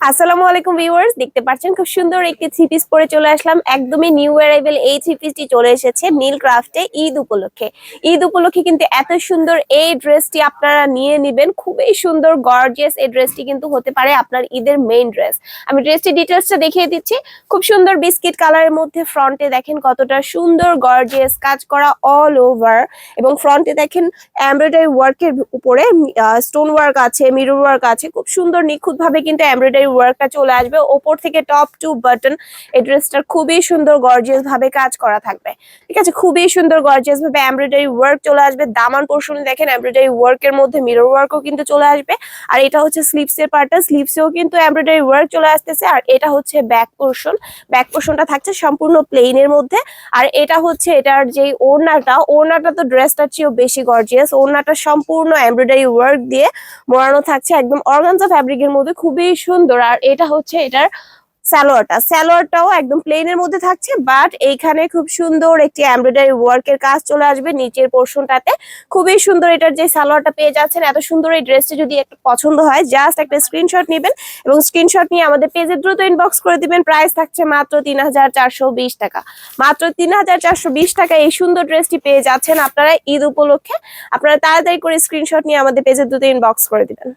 আসসালামু আলাইকুম ভিউয়ার্স, দেখতে পাচ্ছেন খুব সুন্দর একটি থ্রি পিস পরে চলে আসলাম। একদমই নিউ অ্যারাইভেল এই থ্রি পিসটি চলে এসেছে নীল ক্রাফটে ঈদ উপলক্ষে। ঈদ উপলক্ষে কিন্তু এত সুন্দর এই ড্রেসটি আপনারা নিয়ে নেবেন, খুবই সুন্দর গর্জিয়াস। এই ড্রেসটি কিন্তু হতে পারে আপনার ঈদের মেইন ড্রেস। আমি ড্রেসটি ডিটেলসটা দেখিয়ে দিচ্ছি। খুব সুন্দর বিস্কিট কালারের মধ্যে ফ্রন্টে দেখেন কতটা সুন্দর গর্জিয়াস কাজ করা অল ওভার, এবং ফ্রন্টে দেখেন এমব্রয়ডারি ওয়ার্কের উপরে স্টোন ওয়ার্ক আছে, মিরর ওয়ার্ক আছে। খুব সুন্দর নিখুঁত ভাবে কিন্তু এমব্রয়ডারি ওয়ার্কটা চলে আসবে ওপর থেকে টপ টু বাটন। এই ড্রেসটার খুবই সুন্দর গর্জিয়াস ভাবে কাজ করা থাকবে, ঠিক আছে। খুবই সুন্দর গর্জিয়াস ভাবে এমব্রয়ডারি ওয়ার্ক চলে আসবে। দামান পোর্শনে দেখেন এমব্রয়ডারি ওয়ার্কের মধ্যে মিরর ওয়ার্কও কিন্তু চলে আসবে। আর এটা হচ্ছে স্লিভস এর পার্টটা, স্লিভসেও কিন্তু এমব্রয়ডারি ওয়ার্ক চলে আসতেছে। আর এটা হচ্ছে ব্যাক পোর্শন, ব্যাক পোর্শনটা থাকছে সম্পূর্ণ প্লেনের মধ্যে। আর এটা হচ্ছে এটার যে ওড়নাটা তো ড্রেসটার চেয়েও বেশি গর্জিয়াস। ওড়নাটা সম্পূর্ণ এমব্রয়ডারি ওয়ার্ক দিয়ে মোড়ানো থাকছে, একদম অর্গানজা ফ্যাব্রিকের মধ্যে, খুবই সুন্দর। আর এটা হচ্ছে এটার সালোয়ারটাও একদম প্লেনের মধ্যে থাকছে, বাট এইখানে খুব সুন্দর একটি এমব্রয়ডারি ওয়ার্কের কাজ চলে আসবে নিচের পোর্শনটাতে। খুবই সুন্দর এটার যে সালোয়ারটা পেয়ে যাচ্ছেন। এত সুন্দর এই ড্রেসটি যদি একটা পছন্দ হয়, জাস্ট একটা স্ক্রিনশট নেবেন এবং স্ক্রিনশট নিয়ে আমাদের পেজে দ্রুত ইনবক্স করে দিবেন। প্রাইস থাকছে মাত্র ৩,৪২০ টাকা। মাত্র ৩,৪২০ টাকা এই সুন্দর ড্রেসটি পেয়ে যাচ্ছেন আপনারা ঈদ উপলক্ষে। আপনারা তাড়াতাড়ি করে স্ক্রিনশট নিয়ে আমাদের পেজে দ্রুত ইনবক্স করে দিবেন।